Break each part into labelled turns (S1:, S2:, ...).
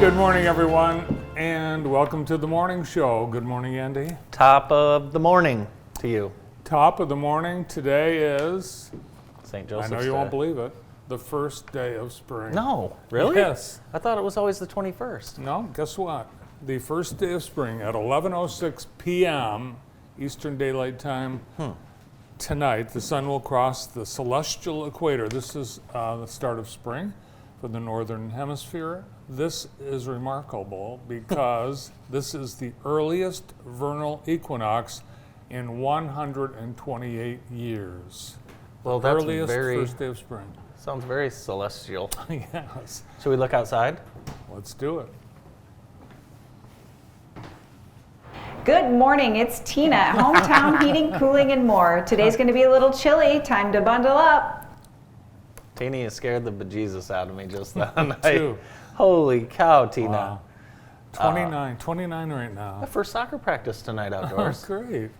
S1: Good morning, everyone, and welcome to the morning show. Good morning, Andy.
S2: Top of the morning to you.
S1: Top of the morning. Today is,
S2: St. Joseph's
S1: I know you
S2: Day.
S1: won't believe it, the first day of spring.
S2: No, really?
S1: Yes.
S2: I thought it was always the 21st.
S1: No, guess what? The first day of spring at 11:06 p.m. Eastern Daylight Time tonight, the sun will cross the celestial equator. This is the start of spring for the Northern Hemisphere. This is remarkable because this is the earliest vernal equinox in 128 years.
S2: Well, that's
S1: Earliest
S2: very,
S1: first day of spring.
S2: sounds very celestial.
S1: Yes,
S2: Should we look outside?
S1: let's do it.
S3: Good morning, it's Tina at Hometown Heating, Cooling, and More. Today's going to be a little chilly, time to bundle up.
S2: Tina, you scared the bejesus out of me just then.
S1: Two.
S2: Holy cow, Tina.
S1: Wow. 29 right now.
S2: First soccer practice tonight
S1: Oh,
S2: outdoors.
S1: great.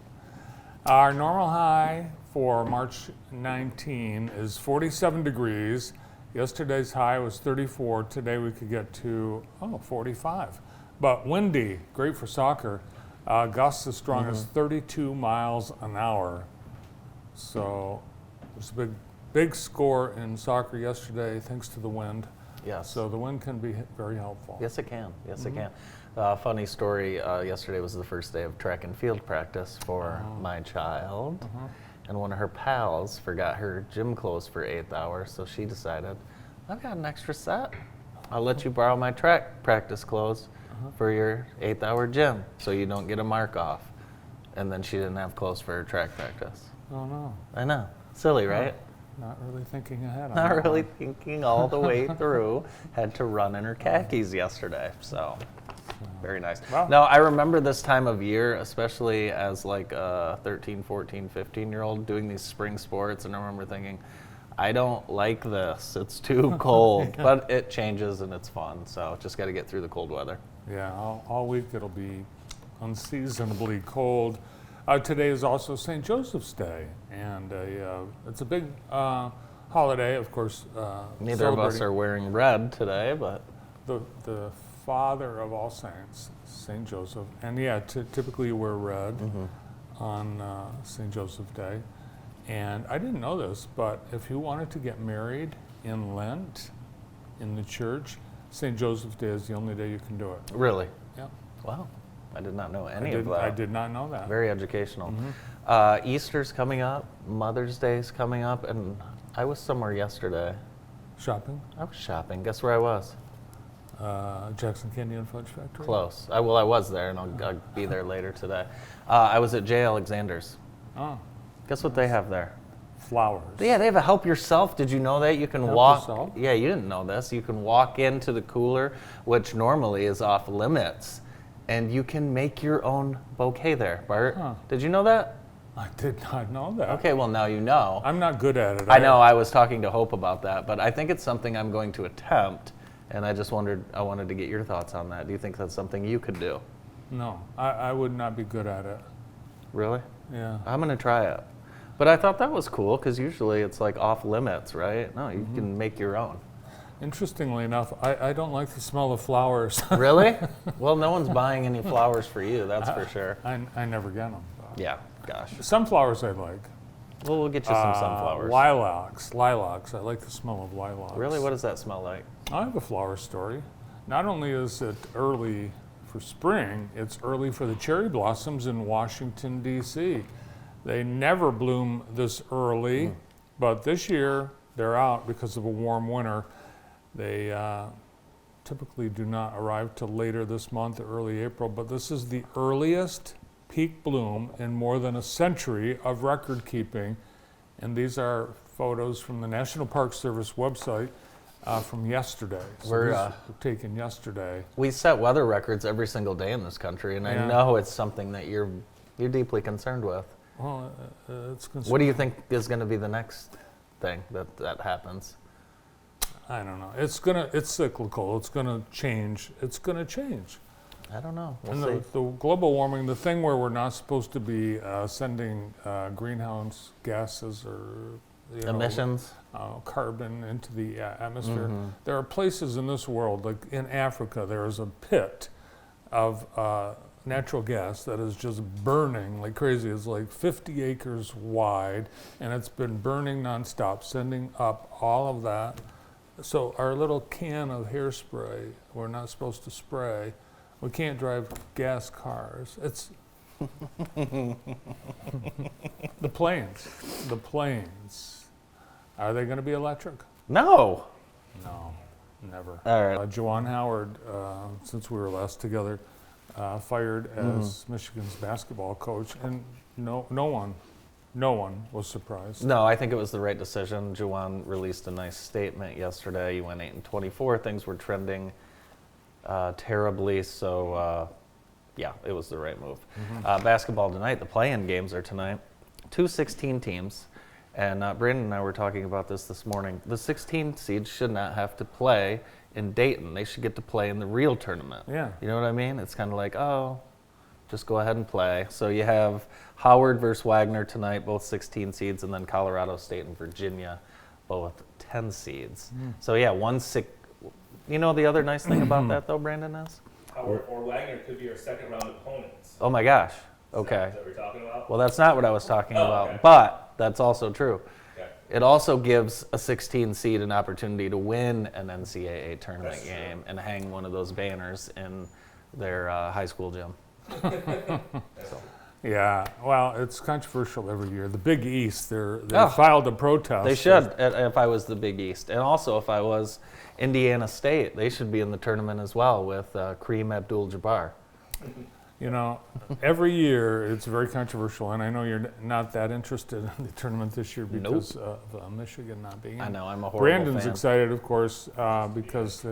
S1: Our normal high for March 19 is 47 degrees. Yesterday's high was 34. Today we could get to 45. But windy, great for soccer. Gusts as strong as 32 miles an hour. So there's a big score in soccer yesterday thanks to the wind.
S2: Yes.
S1: So the wind can be very helpful.
S2: Yes, it can. Yes, it can. Funny story, yesterday was the first day of track and field practice for my child. And one of her pals forgot her gym clothes for 8th hour, so she decided, I've got an extra set. I'll let you borrow my track practice clothes for your 8th hour gym, so you don't get a mark off. And then she didn't have clothes for her track practice.
S1: Oh no,
S2: I know. Silly, right?
S1: not really thinking ahead on
S2: Not
S1: that
S2: really
S1: one.
S2: thinking all the way through. Had to run in her khakis yesterday, so very nice.
S1: Wow.
S2: No, I remember this time of year, especially as like a 13, 14, 15-year-old doing these spring sports, and I remember thinking, I don't like this. It's too cold, but it changes and it's fun, so just got to get through the cold weather.
S1: Yeah, all week it'll be unseasonably cold. Today is also St. Joseph's Day, and it's a big holiday, of course.
S2: Neither of us are wearing red today, but
S1: the father of all saints, St. Joseph, and yeah, typically you wear red on St. Joseph's Day. And I didn't know this, but if you wanted to get married in Lent in the church, St. Joseph's Day is the only day you can do it.
S2: really,
S1: Yeah,
S2: wow, I did not know any
S1: I
S2: of that.
S1: did not know that.
S2: Very educational. Easter's coming up, Mother's Day's coming up, and I was somewhere yesterday.
S1: Shopping,
S2: I was shopping. Guess where I was?
S1: Jackson Candy and Fudge Factory.
S2: Close. I was there, and I'll be there later today. I was at J. Alexander's.
S1: Oh,
S2: Guess what they have there?
S1: flowers.
S2: Yeah, they have a help yourself. Did you know that? You can
S1: Help
S2: walk.
S1: yourself?
S2: Yeah, you didn't know this. You can walk into the cooler, which normally is off limits, and you can make your own bouquet there. Bart,
S1: Huh.
S2: did you know that?
S1: I did not know that.
S2: Okay, well, now you know.
S1: I'm not good at it.
S2: I know, I was talking to Hope about that, but I think it's something I'm going to attempt, and I wanted to get your thoughts on that. Do you think that's something you could do?
S1: No, I would not be good at it.
S2: Really?
S1: Yeah.
S2: I'm going to try it. But I thought that was cool, because usually it's like off limits, right? No, you can make your own.
S1: Interestingly enough, I don't like the smell of flowers.
S2: Really? Well, no one's buying any flowers for you, that's for sure.
S1: I never get them.
S2: Yeah, gosh.
S1: Sunflowers I like.
S2: Well, we'll get you some sunflowers.
S1: Lilacs. I like the smell of lilacs.
S2: Really? What does that smell like?
S1: I have a flower story. Not only is it early for spring, it's early for the cherry blossoms in Washington, D.C. They never bloom this early, but this year they're out because of a warm winter. They typically do not arrive till later this month, early April, but this is the earliest peak bloom in more than a century of record keeping. And these are photos from the National Park Service website from yesterday. So
S2: We're,
S1: these were taken yesterday.
S2: We set weather records every single day in this country, and
S1: Yeah.
S2: I know it's something that you're deeply concerned with.
S1: Well, it's concerning.
S2: What do you think is going to be the next thing that happens?
S1: I don't know. It's cyclical. It's gonna change.
S2: I don't know.
S1: And
S2: We'll see.
S1: the global warming, the thing where we're not supposed to be sending greenhouse gases or you know,
S2: Emissions.
S1: carbon into the atmosphere.
S2: Mm-hmm.
S1: There are places in this world, like in Africa, there is a pit of natural gas that is just burning like crazy. It's like 50 acres wide, and it's been burning nonstop, sending up all of that. So our little can of hairspray, we're not supposed to spray. We can't drive gas cars. It's the planes. Are they going to be electric?
S2: No.
S1: No, never.
S2: All right.
S1: Juwan Howard, since we were last together, fired as Michigan's basketball coach, and no one was surprised.
S2: No, I think it was the right decision. Juwan released a nice statement yesterday. You went 8-24. Things were trending terribly, so yeah, it was the right move. Basketball tonight. The play-in games are tonight. 2 16 teams. And Brandon and I were talking about this morning. The 16 seeds should not have to play in Dayton. They should get to play in the real tournament.
S1: Yeah.
S2: You know what I mean? It's kind of like, oh, just go ahead and play. So you have Howard versus Wagner tonight, both 16 seeds, and then Colorado State and Virginia, both 10 seeds. So yeah, you know the other nice thing about that though, Brandon, is?
S4: Howard or Wagner could be our second round opponents.
S2: Oh my gosh.
S4: Is
S2: Okay.
S4: that what we're talking about?
S2: Well, that's not what I was talking
S4: Oh,
S2: about,
S4: okay.
S2: but that's also true.
S4: Okay.
S2: It also gives a 16 seed an opportunity to win an NCAA tournament
S4: That's true.
S2: game and hang one of those banners in their high school gym.
S1: Yeah, well, it's controversial every year. The Big East, they
S2: Oh.
S1: filed a protest.
S2: They should, if I was the Big East. And also, if I was Indiana State, they should be in the tournament as well with Kareem Abdul-Jabbar.
S1: You know, every year it's very controversial, and I know you're not that interested in the tournament this year because of Michigan not being in.
S2: I know, I'm a horrible
S1: Brandon's
S2: fan.
S1: excited, of course, because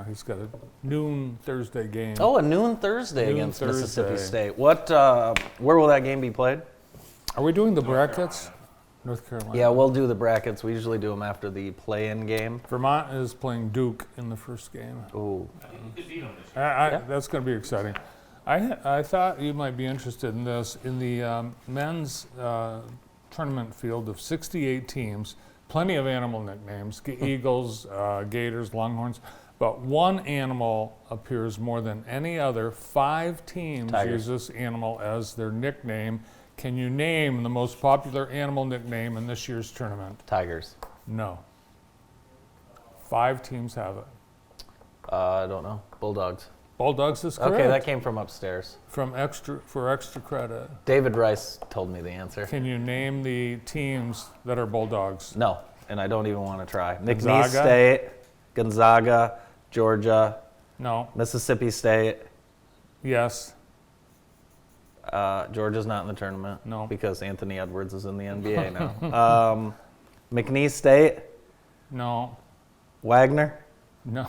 S1: he's got a noon Thursday game.
S2: Oh, a noon Thursday
S1: Noon
S2: against Mississippi
S1: Thursday.
S2: State. Where will that game be played?
S1: Are we doing the brackets? North Carolina.
S2: Yeah, we'll do the brackets. We usually do them after the play-in game.
S1: Vermont is playing Duke in the first game.
S2: Ooh.
S4: You could beat them this year.
S1: That's going to be exciting. I thought you might be interested in this. In the men's tournament field of 68 teams, plenty of animal nicknames, Eagles, Gators, Longhorns, but one animal appears more than any other. 5 teams
S2: Tigers.
S1: use this animal as their nickname. Can you name the most popular animal nickname in this year's tournament?
S2: Tigers.
S1: No. 5 teams have it.
S2: I don't know. Bulldogs.
S1: Bulldogs is correct.
S2: Okay, that came from upstairs.
S1: For extra credit.
S2: David Rice told me the answer.
S1: Can you name the teams that are Bulldogs?
S2: No, and I don't even want to try. McNeese
S1: Gonzaga?
S2: State, Gonzaga, Georgia,
S1: No.
S2: Mississippi State.
S1: Yes.
S2: Georgia's not in the tournament.
S1: No.
S2: Because Anthony Edwards is in the NBA now. McNeese State,
S1: No.
S2: Wagner.
S1: No.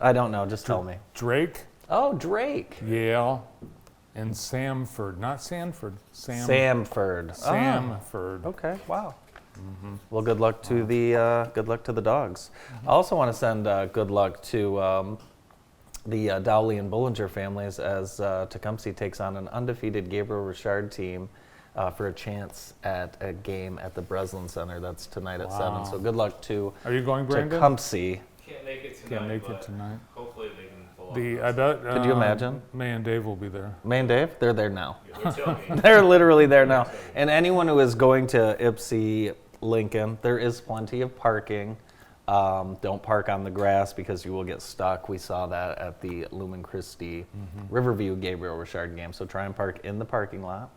S2: I don't know. Just tell me.
S1: Drake,
S2: Oh, Drake.
S1: Yale, and Samford. Not Sanford.
S2: Samford.
S1: Samford.
S2: Oh, okay. Wow. Well, good luck to the dogs. I also want to send good luck to the Dowley and Bullinger families as Tecumseh takes on an undefeated Gabriel Richard team for a chance at a game at the Breslin Center. That's tonight at 7. So good luck to
S1: Are you going, Brandon?
S2: Tecumseh.
S4: Can't make it tonight.
S1: Can't make it
S4: but
S1: tonight.
S4: Hopefully they can pull off.
S1: I bet.
S2: Could you imagine?
S1: May and Dave will be there.
S2: May and Dave, they're there now.
S4: They're telling me.
S2: They're literally there now. And anyone who is going to Ypsi, Lincoln, there is plenty of parking. Don't park on the grass because you will get stuck. We saw that at the Lumen Christi Riverview Gabriel Richard game. So try and park in the parking lot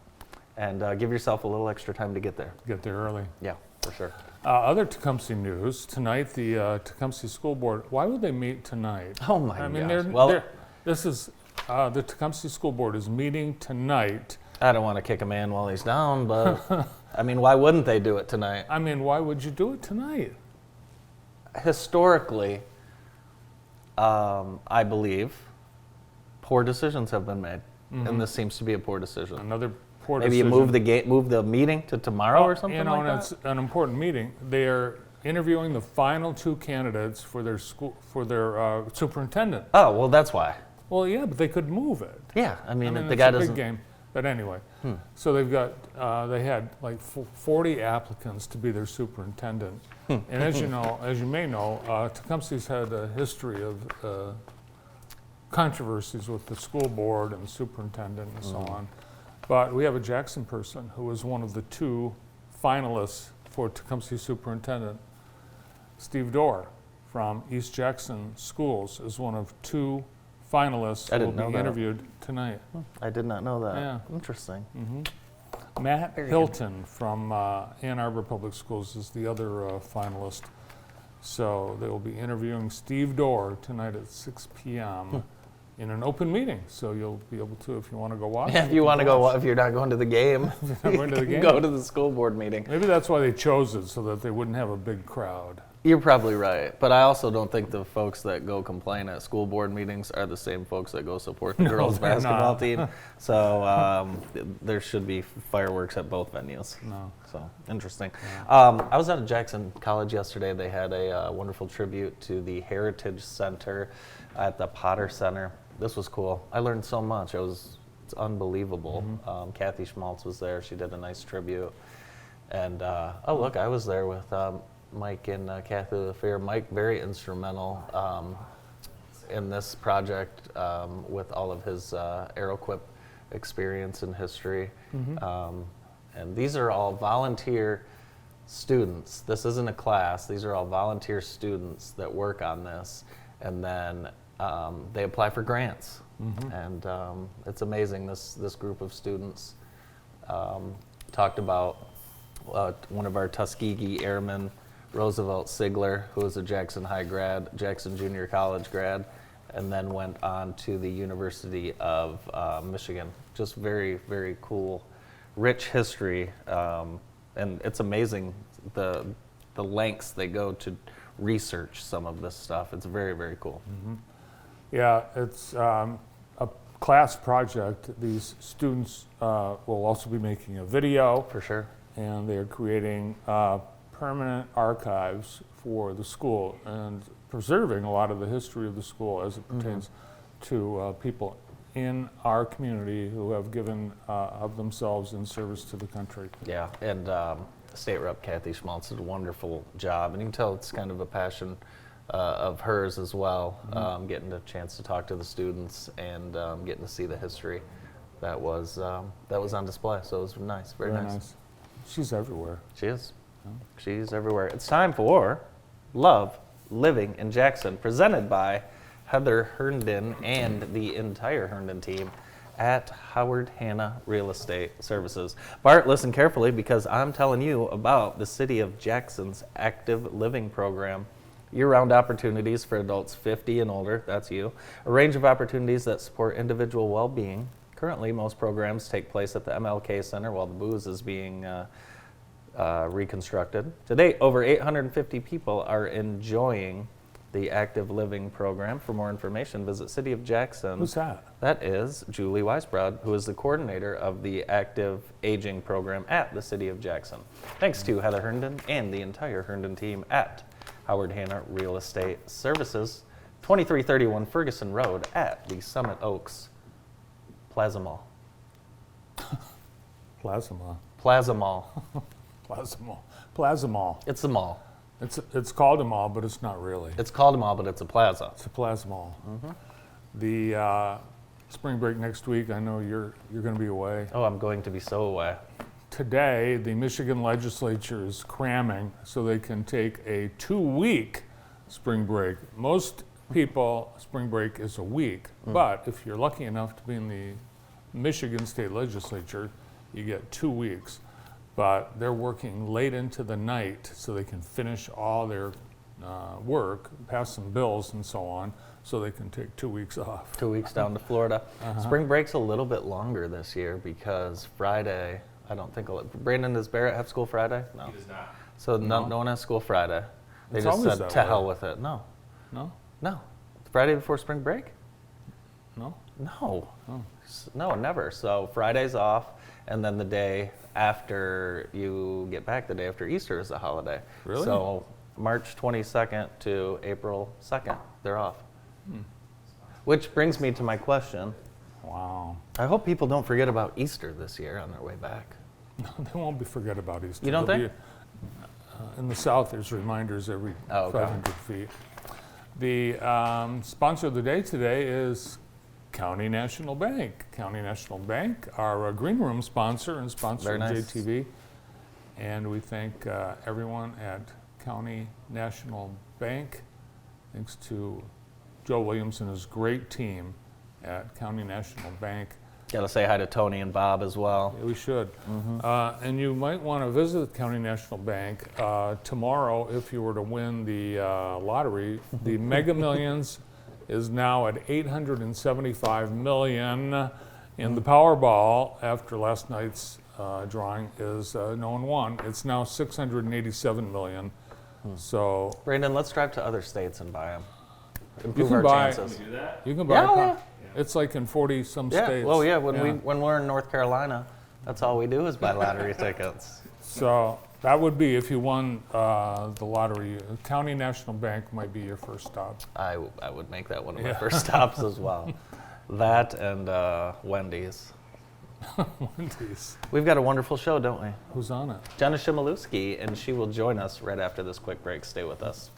S2: and give yourself a little extra time to get there.
S1: Get there early.
S2: Yeah, for sure.
S1: Other Tecumseh news tonight. The Tecumseh School Board. Why would they meet tonight?
S2: Oh my
S1: I mean,
S2: gosh.
S1: this is the Tecumseh School Board is meeting tonight.
S2: I don't want to kick a man while he's down, but I mean, why wouldn't they do it tonight?
S1: I mean, why would you do it tonight?
S2: Historically, I believe poor decisions have been made, and this seems to be a poor decision.
S1: Another poor
S2: Maybe you
S1: decision.
S2: move the meeting to tomorrow or something
S1: You know,
S2: like
S1: and
S2: that.
S1: it's an important meeting. They are interviewing the final 2 candidates for their school superintendent.
S2: Oh well, that's why.
S1: Well, yeah, but they could move it.
S2: Yeah, I mean, the
S1: it's
S2: guy
S1: a big
S2: doesn't.
S1: game. But anyway, so they've got, they had like 40 applicants to be their superintendent. And as you know, as you may know, Tecumseh's had a history of controversies with the school board and the superintendent and so on. But we have a Jackson person who was one of the 2 finalists for Tecumseh superintendent. Steve Dorr from East Jackson Schools is one of 2 finalists
S2: I
S1: who
S2: didn't
S1: will
S2: know
S1: be
S2: that.
S1: interviewed tonight.
S2: I did not know that.
S1: Yeah.
S2: Interesting.
S1: Matt
S3: Very good.
S1: Hilton from Ann Arbor Public Schools is the other finalist. So they will be interviewing Steve Dorr tonight at 6 p.m. in an open meeting. So you'll be able to, if you want to go watch.
S2: If you want to go, if you're not going to the game,
S1: not going to the
S2: you can
S1: game.
S2: go to the school board meeting.
S1: Maybe that's why they chose it, so that they wouldn't have a big crowd.
S2: You're probably right, but I also don't think the folks that go complain at school board meetings are the same folks that go support the girls'
S1: they're
S2: basketball
S1: not.
S2: team. So there should be fireworks at both venues.
S1: No.
S2: So interesting. I was at a Jackson College yesterday. They had a wonderful tribute to the Heritage Center at the Potter Center. This was cool. I learned so much. It's unbelievable. Kathy Schmaltz was there. She did a nice tribute. And oh look, I was there with Mike and Kathy LaFair. Mike, very instrumental in this project with all of his AeroQuip experience and history. And these are all volunteer students. This isn't a class. These are all volunteer students that work on this. And then they apply for grants. And it's amazing, this group of students talked about one of our Tuskegee airmen, Roosevelt Sigler, who was a Jackson High grad, Jackson Junior College grad, and then went on to the University of Michigan. Just very, very cool, rich history, and it's amazing the lengths they go to research some of this stuff. It's very, very cool.
S1: Yeah, it's a class project. These students will also be making a video,
S2: For sure.
S1: and they are creating permanent archives for the school and preserving a lot of the history of the school as it pertains to people in our community who have given of themselves in service to the country.
S2: Yeah, and State Rep Kathy Schmaltz did a wonderful job, and you can tell it's kind of a passion of hers as well, getting a chance to talk to the students and getting to see the history that was on display. So it was nice, very nice.
S1: She's everywhere.
S2: She is. She's everywhere. It's time for Love Living in Jackson, presented by Heather Herndon and the entire Herndon team at Howard Hanna Real Estate Services. Bart, listen carefully because I'm telling you about the City of Jackson's Active Living Program. Year-round opportunities for adults 50 and older, that's you. A range of opportunities that support individual well-being. Currently, most programs take place at the MLK Center while the booze is being reconstructed. To date, over 850 people are enjoying the Active Living Program. For more information, visit City of Jackson.
S1: Who's that?
S2: That is Julie Weisbrod, who is the coordinator of the Active Aging Program at the City of Jackson. Thanks to Heather Herndon and the entire Herndon team at Howard Hanna Real Estate Services, 2331 Ferguson Road at the Summit Oaks Plaza Mall.
S1: Plaza Mall.
S2: Plaza Mall.
S1: Plaza Mall. Plaza Mall.
S2: It's a mall.
S1: It's called a mall, but it's not really.
S2: It's called a mall, but it's a plaza.
S1: It's a Plaza Mall. The spring break next week, I know you're going to be away.
S2: Oh, I'm going to be so away.
S1: Today, the Michigan legislature is cramming so they can take a 2-week spring break. Most people, spring break is a week, but if you're lucky enough to be in the Michigan State Legislature, you get 2 weeks. But they're working late into the night so they can finish all their work, pass some bills and so on, so they can take 2 weeks off.
S2: 2 weeks down to Florida. Spring break's a little bit longer this year because Friday, I don't think, Brandon, does Barrett have school Friday? No.
S4: He does not.
S2: So no one has school Friday. They
S1: It's
S2: just
S1: always
S2: said
S1: that
S2: to
S1: way.
S2: hell with it. No,
S1: No?
S2: no. It's Friday before spring break?
S1: No?
S2: No. No, never. So Friday's off, and then the day after you get back, the day after Easter is a holiday.
S1: Really?
S2: So March 22nd to April 2nd, they're off. Which brings me to my question.
S1: Wow.
S2: I hope people don't forget about Easter this year on their way back.
S1: They won't be forget about Easter.
S2: You don't
S1: There'll
S2: think?
S1: in the South, there's reminders every
S2: Oh, okay.
S1: 500 feet. The sponsor of the day today is County National Bank. County National Bank, our green room sponsor and sponsor
S2: Very
S1: of
S2: nice.
S1: JTV. And we thank everyone at County National Bank. Thanks to Joe Williams and his great team at County National Bank.
S2: Got to say hi to Tony and Bob as well.
S1: Yeah, we should. And you might want to visit County National Bank tomorrow if you were to win the lottery. The Mega Millions is now at 875 million, and the Powerball, after last night's drawing, is no one won. It's now 687 million. So
S2: Brandon, let's drive to other states and buy them.
S1: you
S2: Improve
S1: can
S2: our
S1: buy.
S2: chances.
S4: Do that?
S1: You can buy.
S2: Yeah,
S1: a
S2: yeah.
S1: It's like in 40 some
S2: Yeah.
S1: states.
S2: Well, yeah. When
S1: Yeah.
S2: when we're in North Carolina, that's all we do is buy lottery tickets.
S1: So that would be if you won the lottery. County National Bank might be your first stop.
S2: I would make that one of my
S1: Yeah.
S2: first stops as well. That and Wendy's.
S1: Wendy's.
S2: We've got a wonderful show, don't we?
S1: Who's on it?
S2: Jenna Shimilewski, and she will join us right after this quick break. Stay with us.